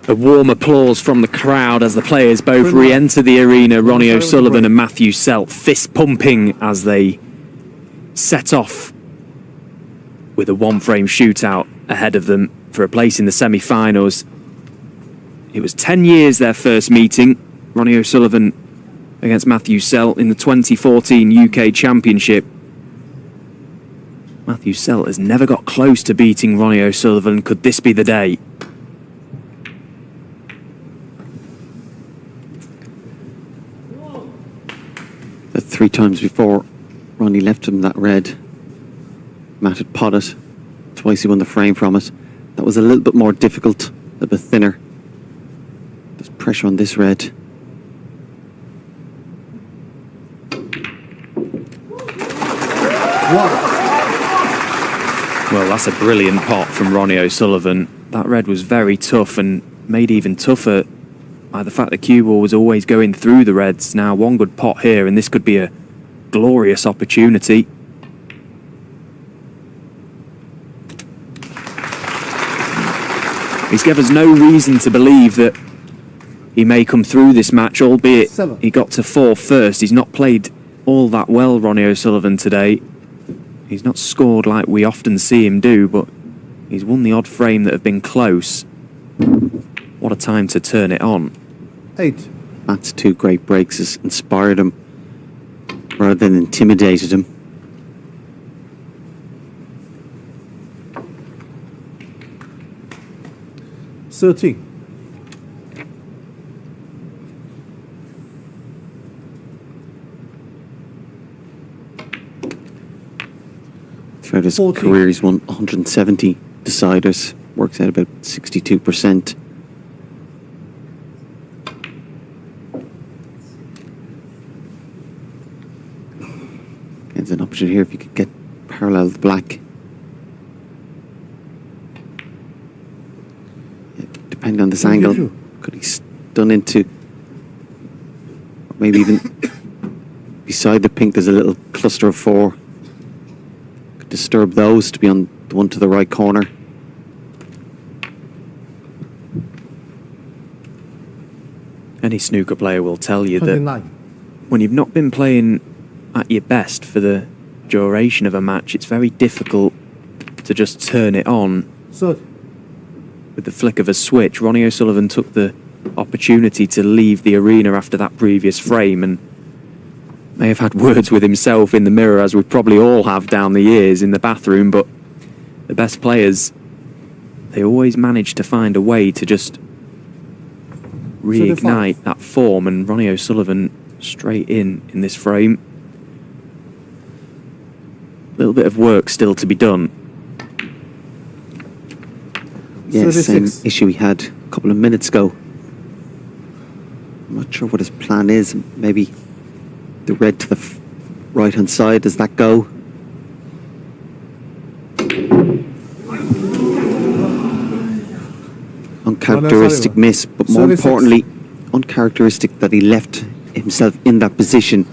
A warm applause from the crowd as the players both re-enter the arena. Ronnie O'Sullivan and Matthew Selt fist pumping as they set off with a one-frame shootout ahead of them for a place in the semi-finals. It was 10 years their first meeting. Ronnie O'Sullivan against Matthew Selt in the 2014 UK Championship. Matthew Selt has never got close to beating Ronnie O'Sullivan. Could this be the day? The 3 times before Ronnie left him that red, Matt had potted. Twice he won the frame from it. That was a little bit more difficult, a little bit thinner. There's pressure on this red. Well, that's a brilliant pot from Ronnie O'Sullivan. That red was very tough and made even tougher by the fact that cue ball was always going through the reds. Now one good pot here and this could be a glorious opportunity. He's given us no reason to believe that he may come through this match, albeit he got to 4 first. He's not played all that well, Ronnie O'Sullivan, today. He's not scored like we often see him do, but he's won the odd frame that have been close. What a time to turn it on. 8. Matt's 2 great breaks has inspired him rather than intimidated him. Throughout his career, he's won 170 deciders, works out about 62%. There's an option here if you could get parallel the black. Yeah, depending on this angle, could he stun into, or maybe even beside the pink there's a little cluster of 4. Could disturb those to be on the one to the right corner. Any snooker player will tell you that when you've not been playing at your best for the duration of a match, it's very difficult to just turn it on with the flick of a switch. Ronnie O'Sullivan took the opportunity to leave the arena after that previous frame and may have had words with himself in the mirror, as we probably all have down the years in the bathroom, but the best players, they always manage to find a way to just reignite that form, and Ronnie O'Sullivan straight in this frame. A little bit of work still to be done. Yeah, same issue he had a couple of minutes ago. I'm not sure what his plan is. Maybe the red to the right hand side. Does that go? Uncharacteristic miss, but more importantly, uncharacteristic that he left himself in that position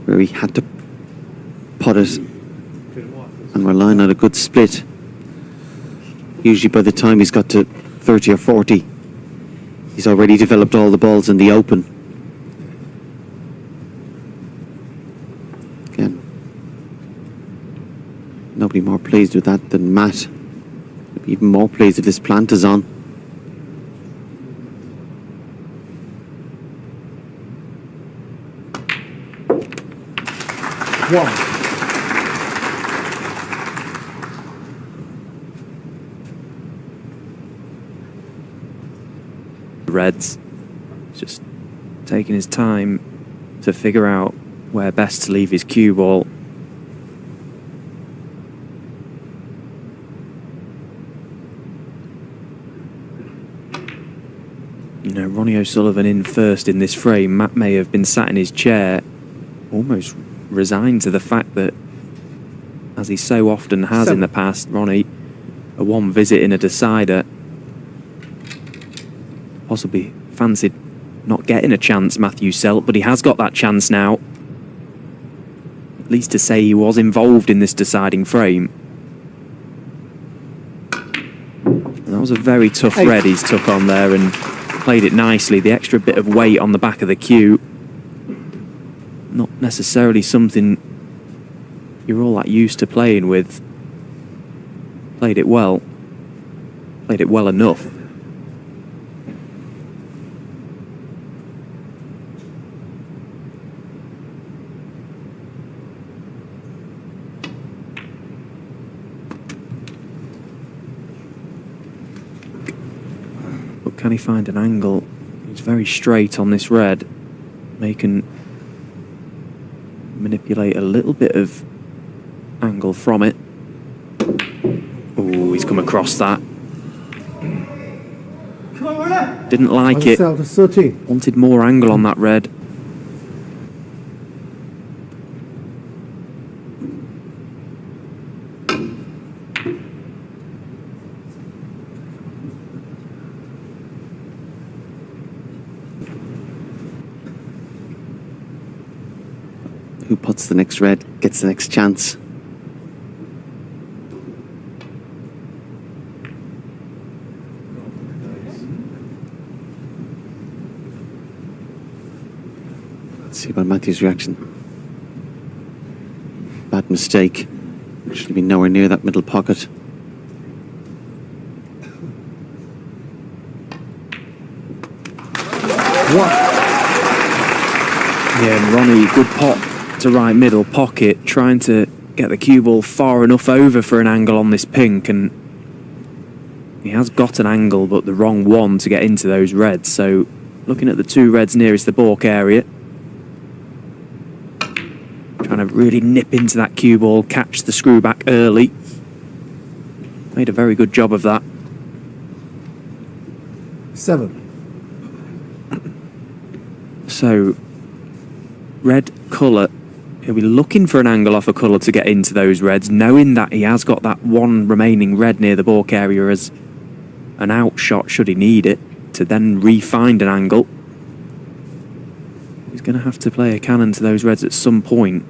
where he had to pot it and relying on a good split. Usually by the time he's got to 30 or 40, he's already developed all the balls in the open. Again, nobody more pleased with that than Matt. He'll be even more pleased if this plant is on. Reds just taking his time to figure out where best to leave his cue ball. You know, Ronnie O'Sullivan in first in this frame. Matt may have been sat in his chair, almost resigned to the fact that, as he so often has in the past, Ronnie, a one visit in a decider, possibly fancied not getting a chance, Matthew Selt, but he has got that chance now. At least to say he was involved in this deciding frame. And that was a very tough red he's took on there and played it nicely. The extra bit of weight on the back of the cue, not necessarily something you're all that used to playing with. Played it well enough. But can he find an angle? He's very straight on this red. They can manipulate a little bit of angle from it. Oh, he's come across that. Didn't like it. Wanted more angle on that red. Who puts the next red gets the next chance. Let's see about Matthew's reaction. Bad mistake. Should be nowhere near that middle pocket. What? Yeah, and Ronnie, good pot to right middle pocket, trying to get the cue ball far enough over for an angle on this pink, and he has got an angle but the wrong one to get into those reds. So looking at the two reds nearest the balk area, trying to really nip into that cue ball, catch the screw back early. Made a very good job of that. 7. So red colour, he'll be looking for an angle off a colour to get into those reds, knowing that he has got that one remaining red near the balk area as an out shot should he need it, to then re-find an angle. He's going to have to play a cannon to those reds at some point.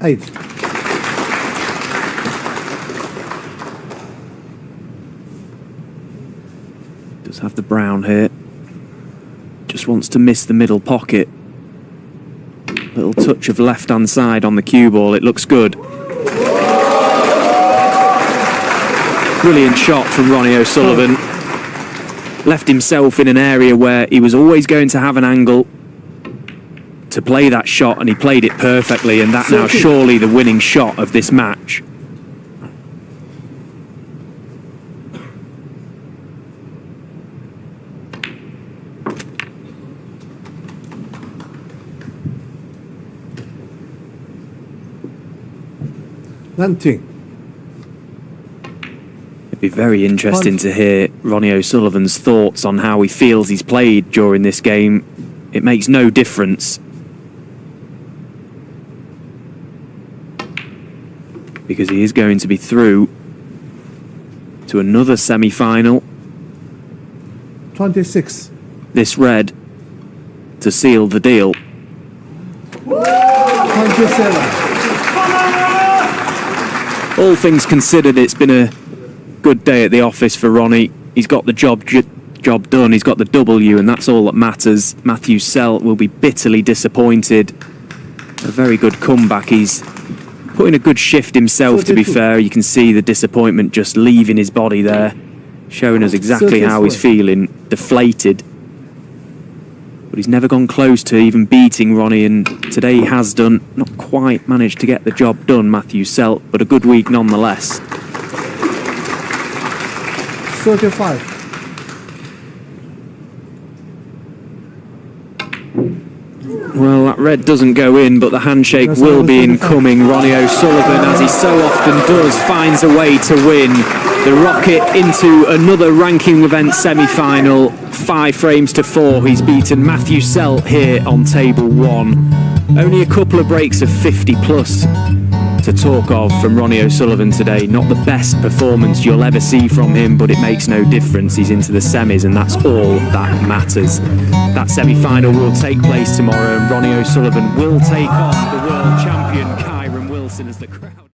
Eight. Does have the brown here. Just wants to miss the middle pocket. Little touch of left hand side on the cue ball. It looks good. Brilliant shot from Ronnie O'Sullivan. Left himself in an area where he was always going to have an angle to play that shot, and he played it perfectly, and that now surely the winning shot of this match. It'd be very interesting to hear Ronnie O'Sullivan's thoughts on how he feels he's played during this game. It makes no difference, because he is going to be through to another semi-final. 26. This red to seal the deal. 27. All things considered, it's been a good day at the office for Ronnie. He's got the job done. He's got the W, and that's all that matters. Matthew Selt will be bitterly disappointed. A very good comeback. He's put in a good shift himself, to be fair. You can see the disappointment just leaving his body there, showing us exactly how he's feeling, deflated. But he's never gone close to even beating Ronnie, and today he has done. Not quite managed to get the job done, Matthew Selt, but a good week nonetheless. 35. Well, that red doesn't go in, but the handshake will be incoming. Ronnie O'Sullivan, as he so often does, finds a way to win the rocket into another ranking event semi-final. 5 frames to 4. He's beaten Matthew Selt here on table 1. Only a couple of breaks of 50 plus to talk of from Ronnie O'Sullivan today. Not the best performance you'll ever see from him, but it makes no difference. He's into the semis, and that's all that matters. That semi-final will take place tomorrow, and Ronnie O'Sullivan will take on the world champion Kyron Wilson as the crowd.